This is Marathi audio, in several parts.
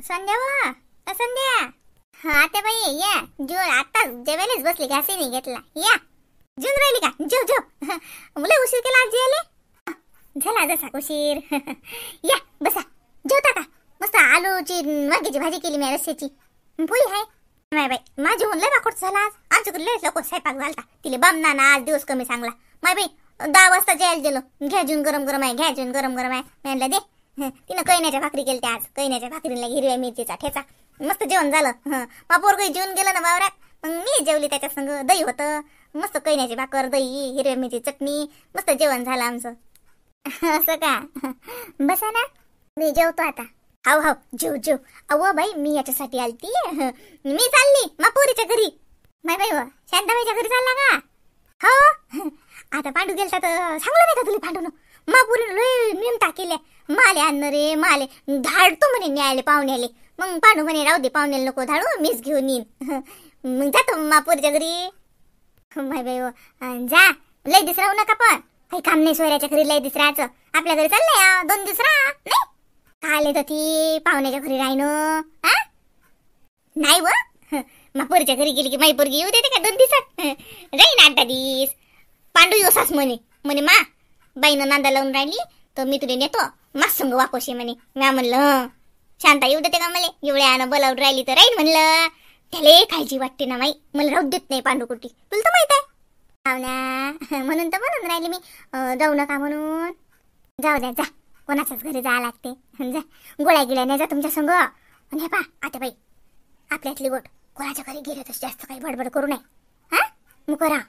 संध्या वा संध्या. हा ते बाई या जो आता जेवायलाच बसली, घासही नाही घेतला. या जेवून राहिली का? जेव जेव. मुलं उशीर केला आज जेवायला. झाला जसा उशीर. या बसा. जेवता का? मस्त आलूची वांग्याची भाजी केली मी, रस्स्याची पोळी आहे. नाही बाई माझी होऊन लय वाखोट झाला आज. आमच्याकडे लय लोक स्वयंपाक घालता. तिले बामना ना आज दिवस कमी चांगला. माय बाई 10 वाजता जेवायला गेलो. घ्या जेवून गरम गरम आहे, घ्या जेवून गरम गरम आहे. म्हणलं दे. तिनं कैण्याच्या भाकरी केली आज. कैण्याच्या भाकरीला हिरव्या मिरचीचा ठेचा. मस्त जेवण झालं. मग पोरगं जेवून गेलं ना वावरात. मग मी जेवली त्याच्या संग. दही होतं मस्त, कैण्याची भाकर, दही, हिरव्या मिरची चटणी. मस्त जेवण झालं आमचं. असं का? बसा ना, मी जेवतो आता. हाव हाव जेव जेव. अहो बाई मी याच्यासाठी आलती. मी चालली मापोरीच्या घरी. माय बाई व शांताबाईच्या घरी चालला का? हो. आता पांडू गेलता तर सांगलं नाही का तुला? पांडून मापुरीनं लय नियम टाकेले. माले आणणं रे माले धाडतो म्हणे न्यायले पाहुण्याले. मग पांडू म्हणे राहू दे, पाहुण्याला नको धाडू, मीच घेऊन येईन. मग जातो मापुरीच्या घरी. माय बाई व जा, लय दिवस राहू नका. पण काही काम नाही सोयऱ्याच्या घरी लय दिवस राहायचं. आपल्या घरी चाललंय 2 दिवस राहा. नाही काले तर ती पाहुण्याच्या घरी राहिनो. नाही व मापुरीच्या घरी गेली की माई पोरगी येऊ देते का 2 दिवसात? राहीन 8 दिवस. पांडू योसास म्हणे म्हणे मा बाईनं नांदा लावून राहिली तर मी तुला नेतो मास संग वापशी म्हणे. मी म्हणलं शांता येऊ देते का मला? एवढ्या आण बोलावून राहिली तर राहील म्हणलं. त्याला काळजी वाटते ना माई, मला राहू देत नाही पांडू कुठी. तुला तर माहित आहे. हाव ना, म्हणून तर म्हणून राहिली मी जाऊ नका म्हणून. जाऊ द्या जा, कोणाच्याच घरी जावं लागते. जा गोळ्या गिळ्याने जा तुमच्या संग. आणि हे पा आता बाई आपल्यातली गोट कोणाच्या घरी गेले तर जास्त काही बडबड करू नये. हा मुक राहा.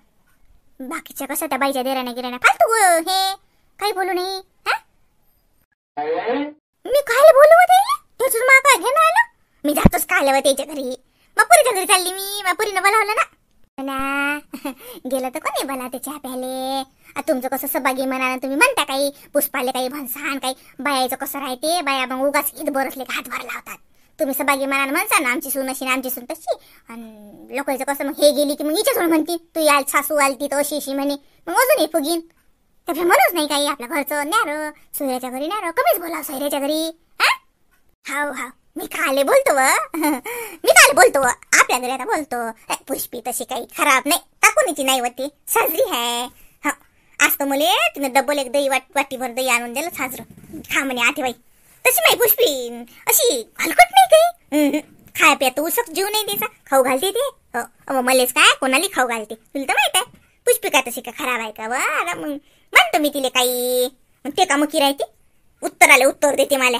बाकीच्या कसं त्या बाईच्या देराने गिराने फालतू हे काही बोलू नये. मी काय बोलू होते? त्याच मा काय घेणं आलं? मी जातोच कालव त्याच्या घरी. मापुरीच्या घरी चालली मी. मापुरीनं बोलावलं ना. गेलं तर कोणी बोला त्याच्या प्याले. तुमचं कसं सबागी म्हणा तुम्ही म्हणता काही पुष्पाले काही भन्सान काही. बायाचं कसं राहते, बाया मग उगाच ईद बरसले का हातभार लावतात. तुम्ही सबागी म्हणा म्हणसा ना आमची सून अशी ना आमची सून तशी. आणि लोकांचं कसं मग हे गेली की मग हिच्याच म्हणती तू याल सासू आलती तर अशी अशी म्हणे. मग अजून हे फुगीन तर म्हणूच नाही काही. आपल्या घरचं न्यार, सोयऱ्याच्या घरी न्यार, कमीच बोला सोयऱ्याच्या घरी. हाव हाव मी काले बोलतो व. मी काले बोलतो व आपल्या घरी आता बोलतो. पुष्पी तशी काही खराब नाही, टाकूनची नाही होती, साजरी आहे. हा आज तर मुले तिनं डबल एक दही वाटीभर दही आणून दिलं साजरं खा म्हणे आते बाई. तशी माही पुष्पी अशी हलकट नाही काही. खाय प्या तर उसक जीव नाही द्यायचा, खाऊ घालते ते. मलेच काय कोणाला खाऊ घालते तुला तर माहित आहे. पुष्पी काय तशी काय खराब आहे का व? मग म्हणतो मी तिले काही ते का मुकी राहते, उत्तराला उत्तर देते मला.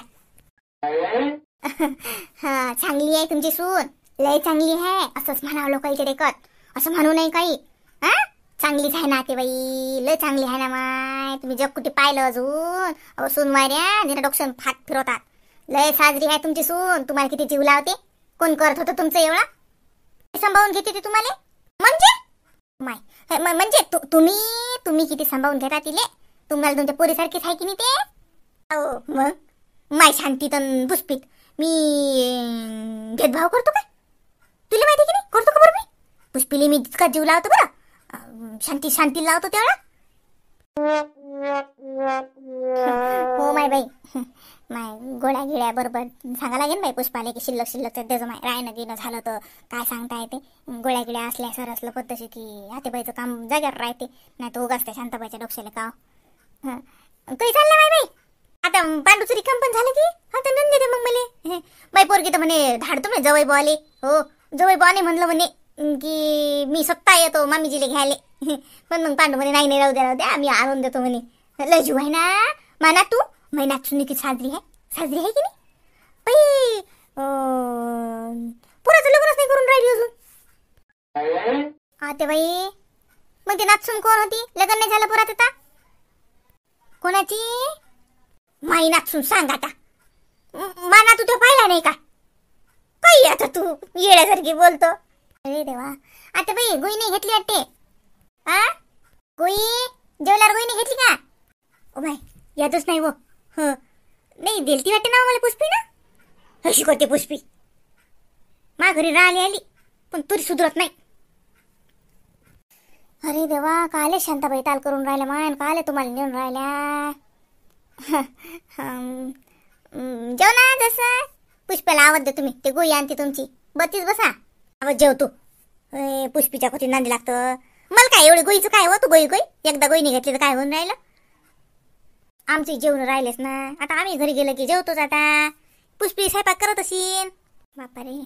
हा चांगली आहे तुमची सून, लय चांगली आहे असंच म्हणावं लोकांच्या देखत. असं म्हणू नाही काही. चांगलीच आहे ना ते बाई, लय चांगली आहे ना माय. तुम्ही जग कुठे पाहिलं अजून? अहो सून मार्या निरा डोक्यात फाट फिरवतात. लय साजरी आहे तुमची सून. तुम्हाला किती जीव लावते. कोण करत होतं तुमचं एवढं? सांभाळून घेते ते तुम्हाला म्हणजे? माय म्हणजे तुम्ही किती सांभाळून घेता तिले? तुम्हाला तुमच्या पोरीसारखीच आहे की नाही ते? हो मग माय शांती तर पुष्पीत मी भेदभाव करतो काय? तुला माहिती की नाही करतो का बरं? मी पुष्पीले मी जितका जीव लावतो बरं शांती लावतो तेवढा. हो माय बाई माय गोळ्या गिळ्या बरोबर सांगा लागेल बाई पुष्पाले की शिल्लक त्याचं माय रायनं गिणं झालं तर काय सांगता येते. गोळ्या गिळ्या असल्या सर असलं पद्धतशी की आतेबाईचं काम जाग्यावर राहते. नाही तर उगाच त्या शांताबाईच्या डोक्याला काव. काही चाललं माय बाई आता पांडूचं रिकाम पण झालं की आता नंद देते मग मले. बाई पोरगी तर म्हणे धाडतो म्हणे जवळ बोले. हो जवळ बोने म्हणलं म्हणे की मी स्वतः येतो मामीजीले घ्यायले. पण मग पांडू म्हणे नाही राहू द्या आम्ही आणून देतो म्हणे. लय जीव आहे ना माना तू. महिन्यात सुनी की साजरी आहे की नाही बाई. पुराचं लग्नच नाही करून राहिली अजून. ते बाई मग ते नाचून कोण होती? लग्न नाही झालं पुरात आता कोणाची? माई नाचून सांग आता. माना तू तो पाहिला नाही का काही? आता तू येड्यासारखी बोलतो. अरे देवा आता बाई गोई नाही घेतली वाटते. गोई जेवल्यावर गोई नाही घेतली का? ओ बाई यातच नाही वो. नाही दिलती वाटते ना मला पुष्पी ना. अशी करते पुष्पी. मा घरी आली पण तुरी सुधरत नाही. अरे देवा काले शांताबाई ताल करून राहिल्या मान काले तुम्हाला नेऊन राहिल्या. जेवणा जसं पुष्पाला आवाज दे तुम्ही, ते गोळी आणते तुमची. बत्तीस बसा. आवाज जेव तू. पुष्पीच्या कोटी नांदी लागतं. मला काय एवढी गोळीचं काय हो, तू गोळी एकदा गोळी घेतली तर काय होऊन राहिलं. आमचे जेवण राहिलेच ना, आता आम्ही घरी गेलो की जेवतोच. आता पुष्पी स्वयंपाक करत असेल. बापा रे.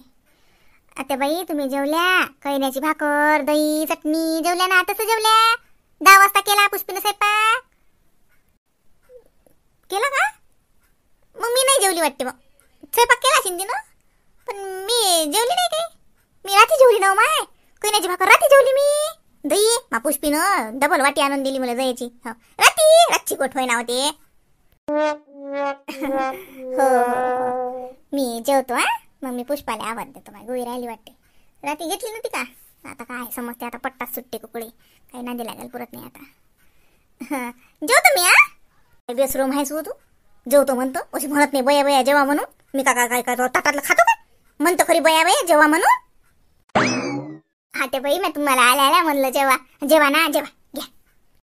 आता बाई तुम्ही जेवल्या? कैऱ्याची भाकर, दही, चटणी जेवल्या ना? तसं जेवल्या? 10 वाजता केला पुष्पीने स्वयंपाक. केला का? मग मी नाही जेवली वाटते. मग स्वयंपाक केला असेल ना, पण मी जेवली नाही काही. मी रात्री जेवली ना माय. कैऱ्याची भाकर रात्री जेवली मी. दही मा पुष्पीनं डबल वाटी आणून दिली मला दह्याची. हो रातची गोठ होय ना होते. हो मी जेवतो. मग मी पुष्पाला आवाज देतो. माझी गोळी राहिली वाटते. रात्री घेतली नव्हती का? आता काय समजते, आता पट्टाच सुट्टे कुकडे. काही नांदी लागेल पुरत नाही आता. जेवतो मी. बेसरूम आहेस हो तू. जेवतो म्हणतो, अशी म्हणत नाही बया बया जेवा म्हणून. मी काय ताटातलं खातो का? म्हणतो खरी बया बया जेवा म्हणून. हा ते बाई मी तुम्हाला आल्या म्हणलं जेवा जेवा ना, जेवा घ्या.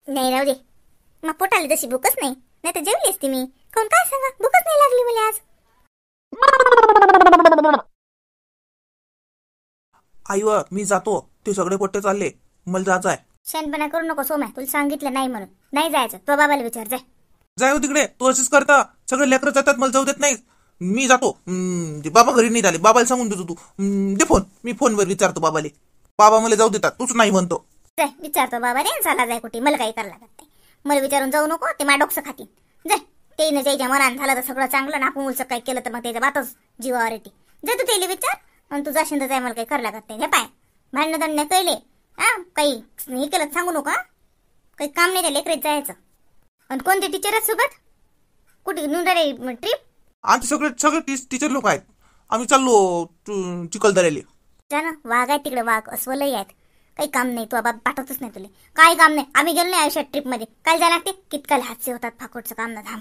नाही राहू दे, मग पोटाला जशी भूकच नाही. नाही तर जेवली असती मी. कोण काय सांगा, भूकच नाही लागली मला आज. आई मी जातो. ते सगळे पोट्टे चालले, मला जायचं आहे. शहाणपणा करू नको सोम्या, तुला सांगितलं नाही म्हणून. नाही जायचं, तो बाबाला विचार. जाय हो तिकडे. तू अशीच करता, सगळे लेकरं जातात, मला जाऊ देत नाही. मी जातो. बाबा घरी नाही झाले, बाबाला सांगून देतो. तू दे फोन, मी फोनवर विचारतो बाबाले. बाबा मला जाऊ देतात, तूच नाही म्हणतो. जाय विचारतो बाबा रे, चाला जाय कुठे. मला काही करायला लागत नाही. मला विचारून जाऊ नको, ते माझ्या डोकं खातील. जाय, ते न ज्याच्या मनात झालं तर सगळं चांगलं ना. आपण उलचं काही केलं तर मग त्याच्या बातच जीवावर येते. जाय तू त्याला विचार, आणि तू जाशील तर जाय. मला काही करायला लागत नाही. हे पाय भांडणं दंड कैले काही हे केलं सांगू नका. काही काम नाही त्या लेकरीत जायचं. आणि कोणते टीचर आहेत सोबत? कुठे नुंडारे ट्रिप? आमचे सगळे टीचर लोक आहेत. आम्ही चाललो चिखलदऱ्याला. ना वाघ आहे तिकडे, वाघ अस्वलही आहेत. काही काम नाही, तू बाबा पाठवतच नाही तुला. काही काम नाही. आम्ही गेलो नाही आयुष्यात ट्रिप मध्ये. काय जायला लागते? कितकाल हादसे होतात, फाकोडचं काम ना धाम.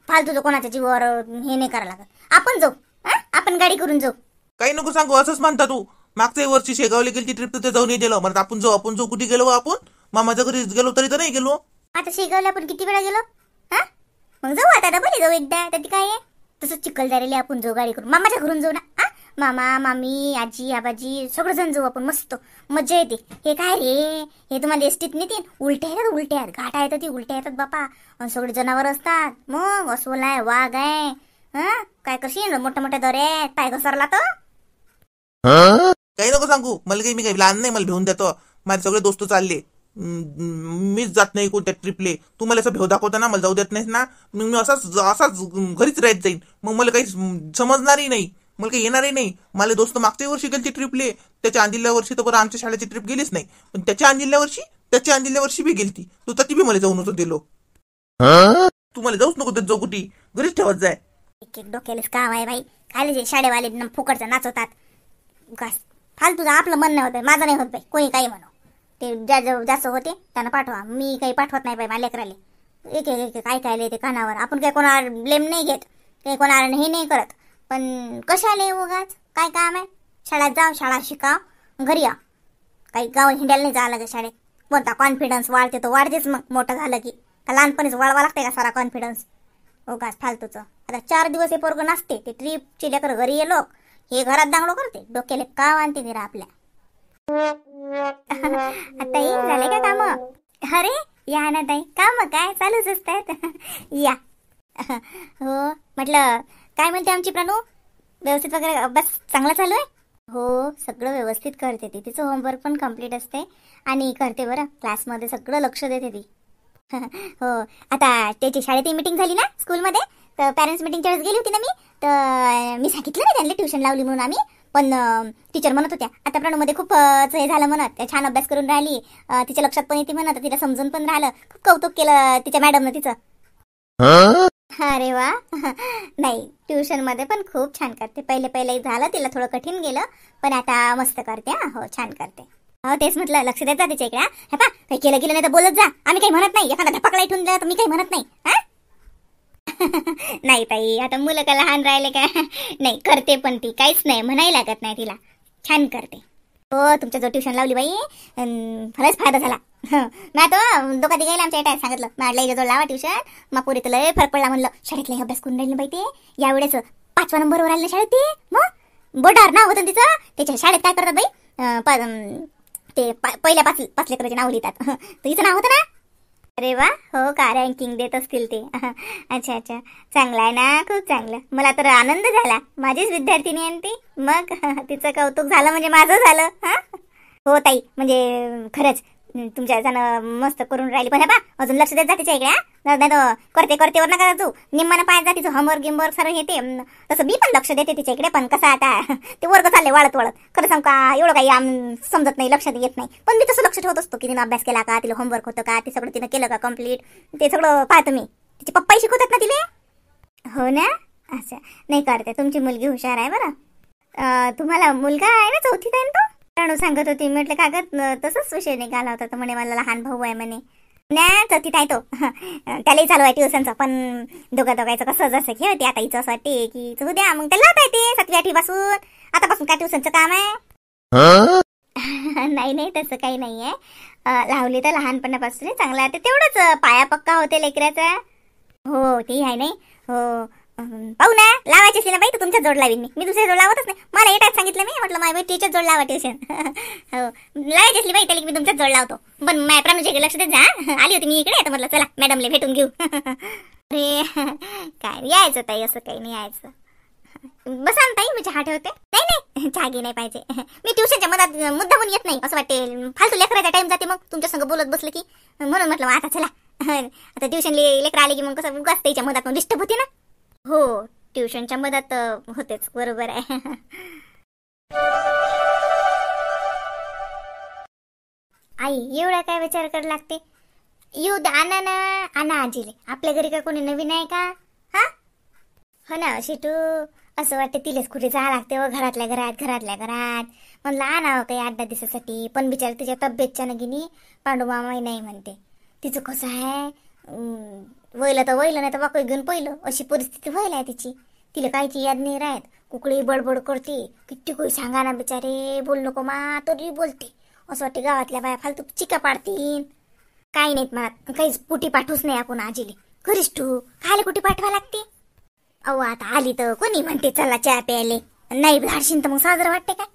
फालतूचं कोणाच्या जीवावर हे नाही करायला लागत. आपण जाऊ, आपण गाडी करून जाऊ. काही नको सांगू, असंच म्हणता तू. मागच्या वर्षी शेगावला गेली ट्रिप, तर जाऊन गेलो. म्हणत आपण जाऊ कुठे गेलो? आपण मामाच्या घरी गेलो तरी तर नाही गेलो. आता शेगावला आपण किती वेळा गेलो? मग जाऊ आता डबल जाऊ एकदा. त्याची काय आहे? तसं चिखलदऱ्याला आपण जाऊ गाडी करून. मामाच्या घरून जाऊ ना. मामा मामी आजी आबाजी सगळेजण जाऊ आपण. मस्त मजा येते. हे काय रे, हे तुम्हाला एसटीत नेतील? उलट्या येतात, उलट्या आहेत. घाटा येतात, ती उलट्या येतात बापा. आणि सगळे जनावर असतात. मग अस्वल आहे, वाघ आहे. काय करशील? मोठ्या मोठ्या दऱ्या आहेत. पाय घसरला तर काही नको सांगू. मला मी काही लहान नाही, मला भेऊन देतो. माझे सगळे दोस्त चालले. मीच जात नाही कोणत्या ट्रिपले. तू मला असं भेव दाखवता ना, मला जाऊ देत नाहीस ना. मग मी असाच घरीच राहत जाईन. मग मला काही समजणारही नाही, मला काही येणारही नाही. मला दोस्त मागच्या वर्षी गेली ट्रिपले. त्याच्या आंदिल्या वर्षी तर बरं आमच्या शाळेची ट्रिप गेलीच नाही. पण त्याच्या आंदिल्या वर्षी बी गेली. तू तर ती बी मला जाऊ नको दिलो. तू मला जाऊच नको देत. जाऊ कुठे, घरीच ठेवत जाय. एक डोक्यालाच काम आहे बाई. खाली जे शाळेवाले फुकटचं नाचवतात. फालतू आपलं मन नाही होत, माझं नाही होत बाई. कोणी काही म्हणू, ते जास्त होते त्यांना पाठवा. मी काही पाठवत नाही बाई माझ्या लेकराले. एक काय काय ते कानावर. आपण काही कोणावर ब्लेम नाही घेत, काही कोणाला हे नाही करत. पण कशाले उगाच काय काम आहे? शाळेत जाव, शाळा शिकाव, घरी या. काही गाव हिंडायला नाही जावं लागेल शाळेत. कोणता कॉन्फिडन्स वाढते तो वाढतेच. मग मोठं झालं की का लहानपणीच वाढवा लागते का सारा कॉन्फिडन्स? उगाच फालतूचं. आता 4 दिवस हे पोरग नसते. ते ट्रिपचे लेकर घरी ये लोक, हे घरात दांगडो करते. डोक्याला काम आणते निरा आपल्या. आता हे झाले का काम? अरे या ना ताई, काम काय चालूच असतात. या. हो म्हटलं, काय म्हणते आमची प्रणू? व्यवस्थित वगैरे अभ्यास चांगला चालू आहे? हो सगळं व्यवस्थित करते ती. तिचं होमवर्क पण कम्प्लीट असते आणि करते बरं. क्लासमध्ये सगळं लक्ष देते ती. हो आता त्याची शाळेत मीटिंग झाली ना स्कूलमध्ये, तर पॅरेंट्स मीटिंगच्या वेळेस गेली होती ना मी. तर मी सांगितलं नाही त्यांना ट्युशन लावली म्हणून आम्ही. पण टीचर म्हणत होत्या आता प्रणूमध्ये खूप हे झालं म्हणत, छान अभ्यास करून राहिली, तिच्या लक्षात पण येते म्हणत, तिला समजून पण राहिलं. खूप कौतुक केलं तिच्या मॅडमनं तिचं. अरे वा. नाही ट्युशन मध्ये पण खूप छान करते. पहिले झालं तिला थोडं कठीण गेलं, पण आता मस्त करते. हो छान करते. हो तेच म्हटलं, लक्ष देत जा तिच्या इकडे. हे पा काही केलं गेलं नाही तर बोलत जा. आम्ही काही म्हणत नाही. एखादा धपाकला इथून दिला तर मी काही म्हणत नाही. नाही ताई, आता मुलं का लहान राहिले का? नाही करते पण ती, काहीच नाही म्हणायला लागत नाही तिला. छान करते. हो तुमच्या जो ट्युशन लावली बाई, खरंच फायदा झाला. मी आता दोघांनी गेले आमच्या इथे सांगितलं, माझ्या जो लावा ट्युशन. मग पुरी तुला फरक पडला म्हणलं. शाळेतला अभ्यास करून राहिली बाई ते. यावेळेस 5व्या नंबरवर आले ना शाळेत ते. मग बोटावर नाव होतं तिचं. त्याच्या शाळेत काय करतात बाई, ते पहिल्या 5 लेकराचे नाव लिहितात. तर हिचं नाव होतं ना. अरे वा, हो का, रँकिंग देत असतील ते. अच्छा अच्छा, चांगलं आहे ना, खूप चांगलं. मला तर आनंद झाला, माझीच विद्यार्थिनी आहे ती. मग तिचं कौतुक झालं म्हणजे माझं झालं. हा हो ताई, म्हणजे खरंच तुमच्या जण मस्त करून राहिली. पण बा अजून लक्ष देत जा तिच्या इकडे. नाही तर करते वर नका तू, निम्मानं पाय जा तिचं होमवर्क गिमवर्क सर्व येते. तसं मी पण लक्ष देते तिच्या इकडे. पण कसं आता ते वर्ग चालले वाळत खरं सांग का, एवढं काही समजत नाही, लक्षात येत नाही. पण मी तसं लक्ष ठेवत असतो की तिनं अभ्यास केला का, तिला होमवर्क होतं का, ते सगळं तिनं केलं का कम्प्लीट, ते सगळं पाहतो मी. तिचे पप्पाही शिकवतात ना तिले. हो ना, अच्छा. नाही करते, तुमची मुलगी हुशार आहे बरं. तुम्हाला मुलगा आहे ना, 4थीत आहे ना तो. राणू सांगत होती, म्हटलं कागद तसंच विषय निघाला होता. तर म्हणे मला लहान भाऊ आहे म्हणे. नाही 4थीत आहे तो. त्यालाही चालू आहे ट्युशनचं. पण दोघांचं कसं जसं की होती आता हिचं असं वाटते की उद्या मग त्याला लावता येते 7वी 8वी पासून. आतापासून काय ट्युशनचं काम आहे. नाही तसं काही नाहीये. लावली तर लहानपणापासून चांगलं आहे, तेवढंच पाया पक्का होते लेकराचा. हो ते आहे नाही. हो पाहू ना, लावायची असेल ना बाई तर तुमच्या जोड लावीन मी दुसऱ्या जोड लावतच नाही. मला येतात सांगितलं, मी म्हटलं माझ्या टीचर जोड लावा ट्युशन. हो लावायची असली बाई त्याला मी तुमच्याच जोड लावतो. पण माझ्या प्राणूच्या लक्ष देत जा. आली होती मी इकडे, तर म्हटलं चला मॅडमला भेटून घेऊ. अरे काय यायचं ताई, असं काही नाही यायचं. बसा ना ताई, मी चहा ठेवते. नाही चहा घे नाही पाहिजे. मी ट्युशनच्या मधात मुद्दामून येत नाही, असं वाटते फालतू लेकराचा टाइम जाते मग तुमच्या संग बोलत बसलं की. म्हणून म्हटलं आता चला, आता ट्युशन लेकर आले की मग कसं उगाच त्याच्या मधात डिस्टर्ब होते ना. हो ट्युशनच्या मधात होतेच, बरोबर आहे. आई एवढा काय विचार करायला लागते. येऊ द्या, आणा आजीले. आपल्या घरी का कोणी नवीन आहे का. हा हो ना शिटू, असं वाटतं तिलेच कुठे जावं लागते व घरातल्या घरात. म्हणलं आणावं काही 8-10 दिवसासाठी. पण बिचार तिच्या तब्येतच्या नगिनी पांडू मामाही नाही म्हणते. तिचं कसं आहे, वयलं तर वयलं, नाही तर वाकई घेऊन पहिलं, अशी परिस्थिती व्हायला आहे तिची. तिला कायची याद नाही राहत. कुकडी बडबड करते, किती कोई सांगा ना बिचारे, बोल नको मा तरी बोलते. असं वाटते गावातल्या बाया फालतू चिका पाडतील. काही नाहीत मला, काहीच कुठी पाठवूच नाही आपण आजीले. घरीच ठू खायला कुठे पाठवा लागते. अहो आता आली तर कोणी म्हणते चला चहा प्यायले, नाही धाडशीन तर मग साजरं वाटते काय.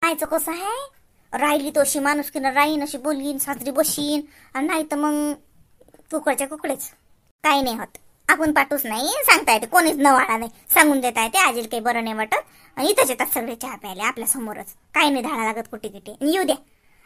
खायचं कसं आहे, राहिली तो अशी माणूस की राहीन, अशी बोलवीन, साजरी बशीन. आणि नाही तर मग कुकडेच. काही नाही होत, आपण पाठवूच नाही. सांगता येते, कोणीच नवाळा नाही, सांगून देता येते आजीला काही बरं नाही वाटत. आणि इथंच येतात सगळे चहा प्यायले आपल्या समोरच. काही नाही धाडा लागत कुठे येऊ द्या.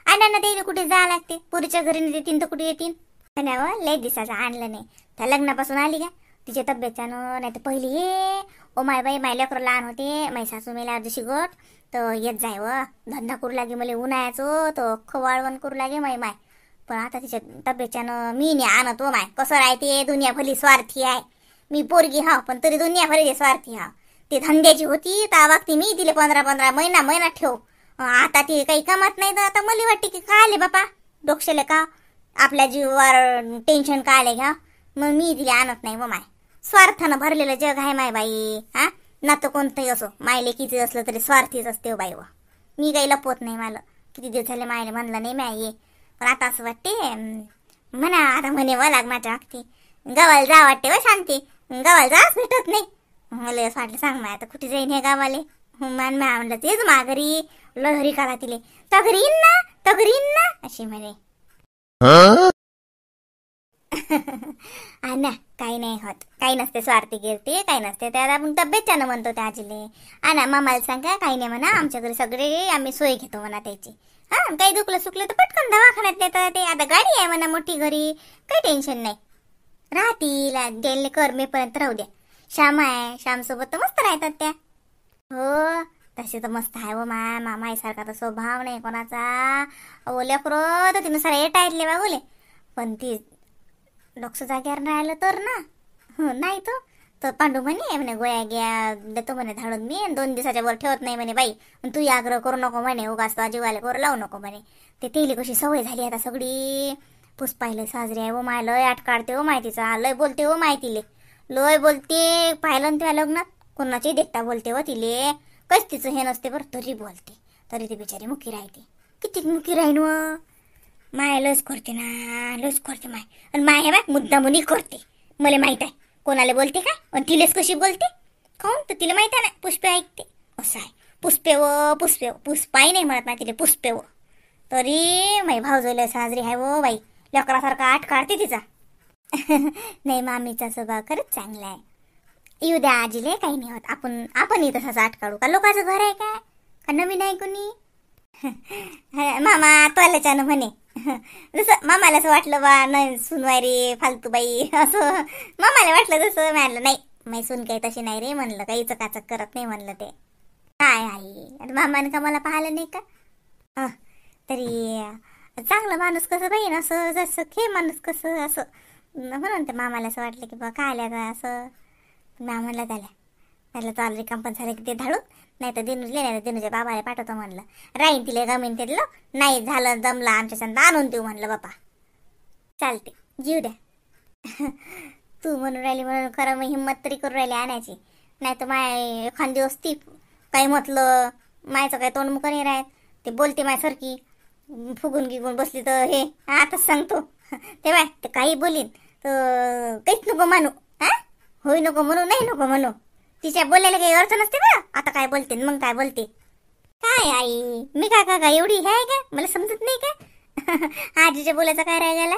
आणा ते कुठे जावं लागते, पुरीच्या घरी नाही देतील तर कुठे येतील. लय दिवसाचं आणलं नाही. त्या लग्नापासून आली का तिच्या तब्येतच्यानं, नाही तर पहिली ये ओ माय बाई, माय लेकरं लहान होते, माय सासू मेल्या अर्धी शिगट तर येत जाय व धंदा करू लागे, मला उन्हाळ्याचो तर खवाळवण करू लागे माय. पण आता तिच्या तब्येतच्यानं मी नाही आणत हो माय. कसं राहते, दुनिया भली स्वार्थी आहे. मी पोरगी हा, पण तरी दुनिया भली स्वार्थी हा. ती धंद्याची होती तर वागती मी तिले 15 महिना ठेव. आता ती काही कामात नाही तर आता मला वाटते की काय आले बापा डोक्षेले का, आपल्या जीवावर टेन्शन का आले घ्या. मग मी तिला आणत नाही व माय. स्वार्थानं भरलेलं जग आहे माय बाई. हा ना तर कोणतंही असो, मायले किती असलं तरी स्वार्थीच असते हो बाई. व मी काही लपवत नाही. मला किती दिवस झाले मायले म्हणलं नाही माय ये. पण आता असं वाटते म्हणा, आता म्हणे व लाग माझ्या वागते गावाला जा वाटते व शांती. गावाला जाच भेटत नाही. मला असं वाटलं सांग माय आता कुठे जाईन हे गावाले. मान म्या म्हणलं तेच माघारी लहरी काला तिले, तगरी ना अशी म्हणे. ना काही नाही होत, काही नसते स्वार्थी गिरते, काही नसते. त्याला आपण तब्येतच्यानं म्हणतो त्या आजीले. आणा मामाला सांगा काही नाही म्हणा, आमच्या घरी सगळे आम्ही सोय घेतो म्हणा त्याची. हा काही दुखलं सुकलं तर पटकन दवाखान्यात नेतात ते. आता गाडी आहे म्हणा मोठी घरी, काही टेन्शन नाही. राहतील गेले करमेपर्यंत राहू द्या. श्याम आहे, श्यामसोबत तर मस्त राहतात त्या. हो तसे तर मस्त आहे व मामाईसारखा तर स्वभाव नाही कोणाचा. ओल्या तर तिनं सारा येटायतले बा बोले. पण ती डॉक्टर जाग्यावर राहिलं तर ना, नाही तर पांडू म्हणे गोळ्या घ्या देतो म्हणे धाडून मी, 2 दिवसाच्या वर ठेवत नाही म्हणे बाई. तू आग्रह करू नको म्हणे, उगाच तो जीवाला करू लावू नको म्हणे. ते तेली कशी सवय झाली आता सगळी. पुष्पायला साजरी आहे व माय, लय आट काढते व माहितीचा, लय बोलते व माहितीले, लय बोलते. पाहिलं ना त्या लग्नात कोणाची देखता बोलते व तिले. कस तिचं हे नसते बरं, तरी बोलते. तरी ती बिचारी मुकी राहते. किती मुकी राहीन व माय. लस करते माय. आणि माय हे बाय मुद्दा मुनी करते. मला माहित आहे कोणाला बोलते काय, आणि तिलेच कशी बोलते. काहून तर तिला माहिती आहे ना पुष्पे ऐकते असं आहे. पुष्पाही नाही म्हणत ना तिला पुष्पेव. तरी माई भाऊजोले साजरी आहे वो बाई, लेकरासारखा आठ काढते तिचा. नाही मामीचा स्वभाव खरंच चांगला आहे. येऊ द्या आजीले, काही नाही होत. आपण तसाच आठ काढू का? लोकांचं घर आहे का नवीन आहे कोणी? मामा तोल्याच्यानं म्हणे. जसं मामाला असं वाटलं बा नाही सुनवाय रे फालतू बाई, असं मामाला वाटलं. जसं म्हणलं नाही माई सून काही तशी नाही रे म्हणलं, काही चकाचक करत नाही म्हणलं. ते काय आई मामाने का मला पाहिलं नाही का? तरी चांगलं माणूस कसं बाई ना, असं जसं खे माणूस कसं असं म्हणून ते मामाला असं वाटलं की बा काय आल्या असं. मामाला त्याला चाल रिकाम पण झालं की ते धाडून, नाही तर दिनूजले नाही तर दिनूच्या बाबाला पाठवतो म्हणलं. राहीन तिला गमीन तिथलं, नाही झालं जमलं आमच्या संत आणून देऊ म्हणलं. बापा चालते जीव द्या. तू म्हणून राहिली म्हणून खरं मग हिंमत तरी करून राहिली आणायची. नाही तर माय एखादी दिवस ती काही म्हटलं मायचं काही तोंड मुख नाही राहत. ते बोलते मायसारखी फुगून गिगून बसली तर हे आताच सांगतो तेव्हा ते काही बोलीन तर काहीच नको म्हणू. होय नको म्हणू, नाही नको म्हणू. तिच्या बोलायला काही अर्थ नसते बरं. आता काय बोलते मग काय बोलते. काय आई मी काय एवढी हे आहे का? मला समजत नाही का? आजीच्या बोलायचा काय राह गेला.